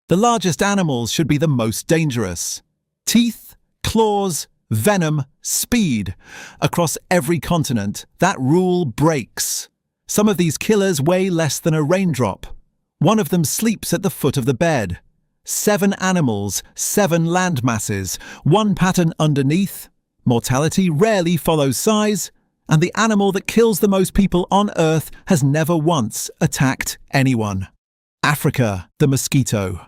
The largest animals should be the most dangerous. Teeth, claws, venom, speed. Across every continent, that rule breaks. Some of these killers weigh less than a raindrop. One of them sleeps at the foot of the bed. 7 animals, 7 landmasses, one pattern underneath. Mortality rarely follows size, and the animal that kills the most people on Earth has never once attacked anyone. Africa, the mosquito.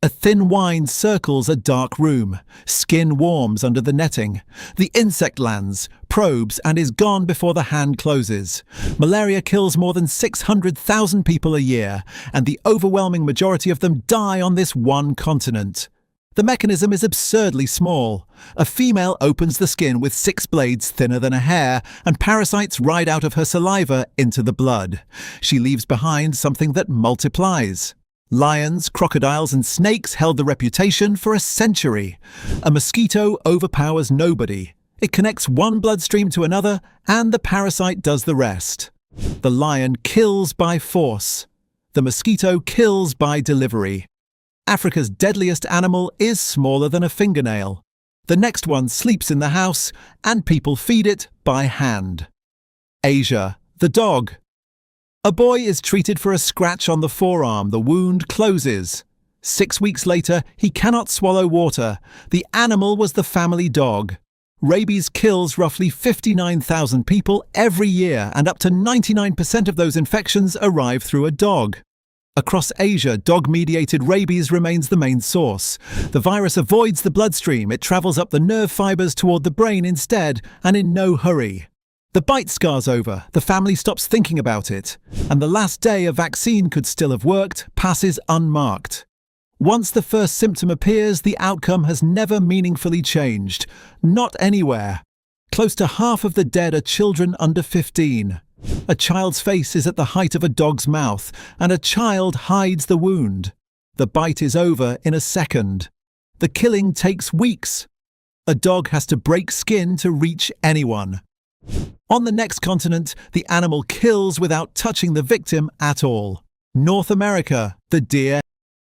A thin whine circles a dark room. Skin warms under the netting. The insect lands, probes, and is gone before the hand closes. Malaria kills more than 600,000 people a year, and the overwhelming majority of them die on this one continent. The mechanism is absurdly small. A female opens the skin with 6 blades thinner than a hair, and parasites ride out of her saliva into the blood. She leaves behind something that multiplies. Lions, crocodiles, and snakes held the reputation for a century. A mosquito overpowers nobody. It connects one bloodstream to another, and the parasite does the rest. The lion kills by force. The mosquito kills by delivery. Africa's deadliest animal is smaller than a fingernail. The next one sleeps in the house, and people feed it by hand. Asia, the dog. A boy is treated for a scratch on the forearm. The wound closes. 6 weeks later, he cannot swallow water. The animal was the family dog. Rabies kills roughly 59,000 people every year, and up to 99% of those infections arrive through a dog. Across Asia, dog-mediated rabies remains the main source. The virus avoids the bloodstream. It travels up the nerve fibers toward the brain instead, and in no hurry. The bite scar's over, the family stops thinking about it, and the last day a vaccine could still have worked passes unmarked. Once the first symptom appears, the outcome has never meaningfully changed. Not anywhere. Close to half of the dead are children under 15. A child's face is at the height of a dog's mouth, and a child hides the wound. The bite is over in a second. The killing takes weeks. A dog has to break skin to reach anyone. On the next continent, the animal kills without touching the victim at all. North America, the deer.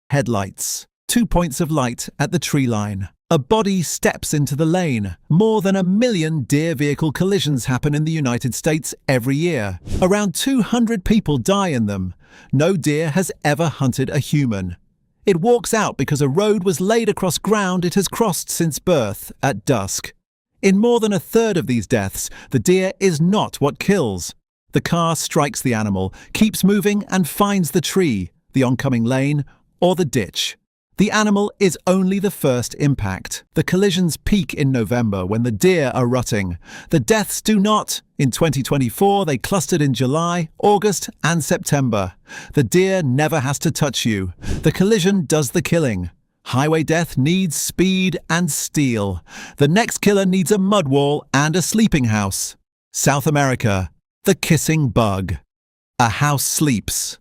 Headlights. 2 points of light at the tree line. A body steps into the lane. More than 1 million deer vehicle collisions happen in the United States every year. Around 200 people die in them. No deer has ever hunted a human. It walks out because a road was laid across ground it has crossed since birth at dusk. In more than 1/3 of these deaths, the deer is not what kills. The car strikes the animal, keeps moving, and finds the tree, the oncoming lane, or the ditch. The animal is only the first impact. The collisions peak in November when the deer are rutting. The deaths do not. In 2024, they clustered in July, August, and September. The deer never has to touch you. The collision does the killing. Highway death needs speed and steel. The next killer needs a mud wall and a sleeping house. South America, the kissing bug. A house sleeps.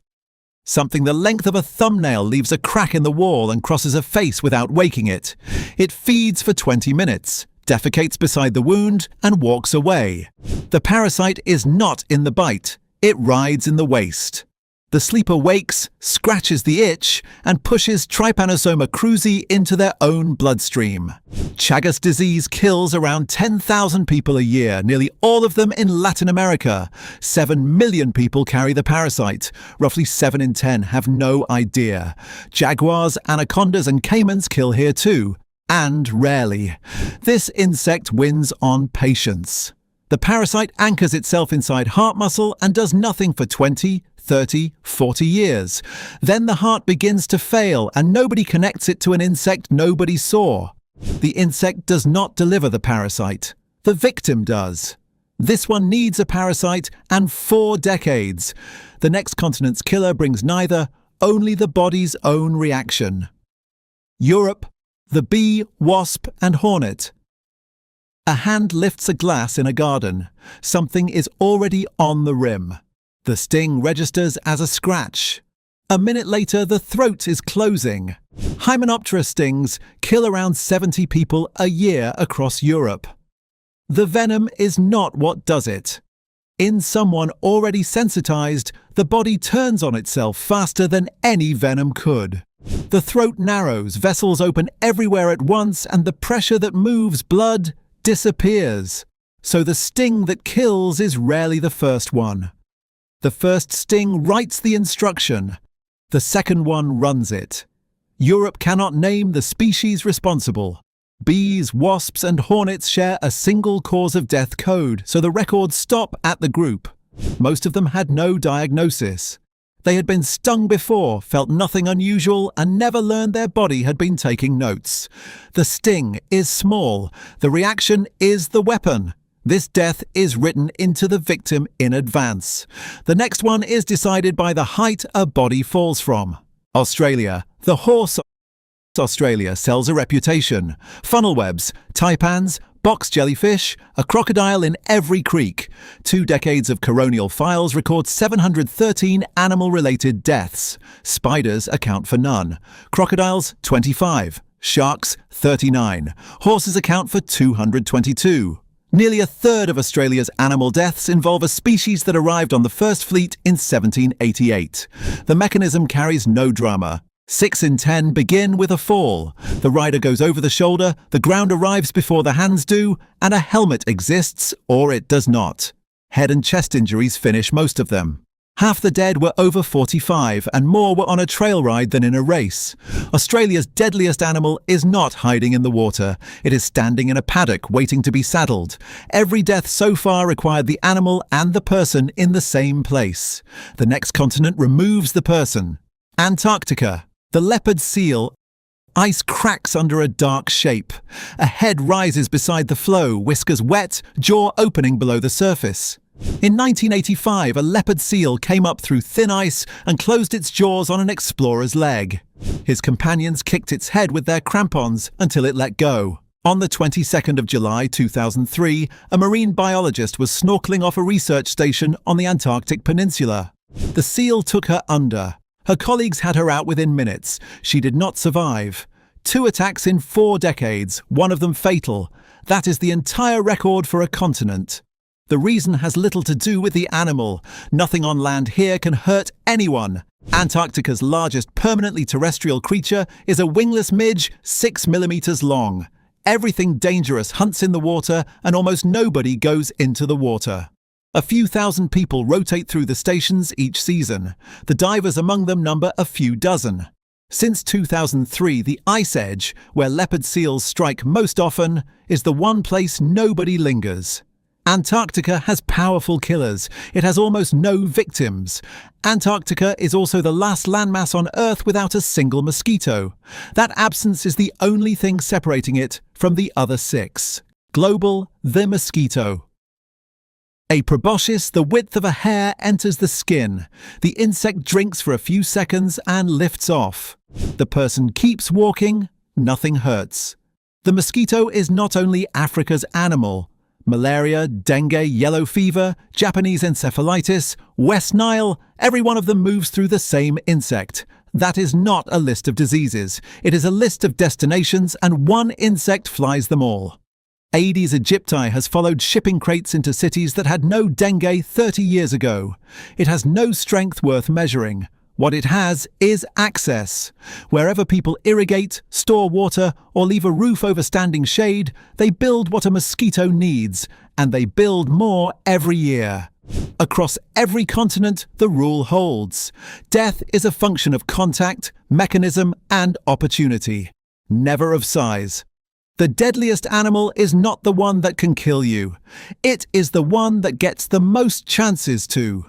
Something the length of a thumbnail leaves a crack in the wall and crosses a face without waking it. It feeds for 20 minutes, defecates beside the wound, and walks away. The parasite is not in the bite. It rides in the waist. The sleeper wakes, scratches the itch, and pushes Trypanosoma cruzi into their own bloodstream. Chagas disease kills around 10,000 people a year, nearly all of them in Latin America. 7 million people carry the parasite. Roughly 7 in 10 have no idea. Jaguars, anacondas, and caimans kill here too, and rarely. This insect wins on patience. The parasite anchors itself inside heart muscle and does nothing for 20, 30, 40 years. Then the heart begins to fail and nobody connects it to an insect nobody saw. The insect does not deliver the parasite. The victim does. This one needs a parasite and 4 decades. The next continent's killer brings neither, only the body's own reaction. Europe, the bee, wasp, and hornet. A hand lifts a glass in a garden. Something is already on the rim. The sting registers as a scratch. A minute later, the throat is closing. Hymenoptera stings kill around 70 people a year across Europe. The venom is not what does it. In someone already sensitized, the body turns on itself faster than any venom could. The throat narrows, vessels open everywhere at once, and the pressure that moves blood disappears. So the sting that kills is rarely the first one. The first sting writes the instruction. The second one runs it. Europe cannot name the species responsible. Bees, wasps, and hornets share a single cause of death code, so the records stop at the group. Most of them had no diagnosis. They had been stung before, felt nothing unusual, and never learned their body had been taking notes. The sting is small. The reaction is the weapon. This death is written into the victim in advance. The next one is decided by the height a body falls from. Australia. The horse Australia sells a reputation. Funnel webs, taipans, box jellyfish, a crocodile in every creek. 2 decades of coronial files record 713 animal-related deaths. Spiders account for none. Crocodiles, 25. Sharks, 39. Horses account for 222. Nearly a third of Australia's animal deaths involve a species that arrived on the first fleet in 1788. The mechanism carries no drama. 6 in 10 begin with a fall. The rider goes over the shoulder, the ground arrives before the hands do, and a helmet exists or it does not. Head and chest injuries finish most of them. Half the dead were over 45 and more were on a trail ride than in a race. Australia's deadliest animal is not hiding in the water. It is standing in a paddock waiting to be saddled. Every death so far required the animal and the person in the same place. The next continent removes the person. Antarctica. The leopard seal. Ice cracks under a dark shape. A head rises beside the floe, whiskers wet, jaw opening below the surface. In 1985, a leopard seal came up through thin ice and closed its jaws on an explorer's leg. His companions kicked its head with their crampons until it let go. On the 22nd of July 2003, a marine biologist was snorkeling off a research station on the Antarctic Peninsula. The seal took her under. Her colleagues had her out within minutes. She did not survive. 2 attacks in 4 decades, one of them fatal. That is the entire record for a continent. The reason has little to do with the animal. Nothing on land here can hurt anyone. Antarctica's largest permanently terrestrial creature is a wingless midge 6 millimeters long. Everything dangerous hunts in the water and almost nobody goes into the water. A few thousand people rotate through the stations each season. The divers among them number a few dozen. Since 2003, the ice edge, where leopard seals strike most often, is the one place nobody lingers. Antarctica has powerful killers. It has almost no victims. Antarctica is also the last landmass on Earth without a single mosquito. That absence is the only thing separating it from the other 6. Global, the mosquito. A proboscis the width of a hair enters the skin. The insect drinks for a few seconds and lifts off. The person keeps walking, nothing hurts. The mosquito is not only Africa's animal. Malaria, dengue, yellow fever, Japanese encephalitis, West Nile, every one of them moves through the same insect. That is not a list of diseases. It is a list of destinations, and one insect flies them all. Aedes aegypti has followed shipping crates into cities that had no dengue 30 years ago. It has no strength worth measuring. What it has is access. Wherever people irrigate, store water, or leave a roof over standing shade, they build what a mosquito needs, and they build more every year. Across every continent, the rule holds. Death is a function of contact, mechanism, and opportunity, never of size. The deadliest animal is not the one that can kill you. It is the one that gets the most chances to.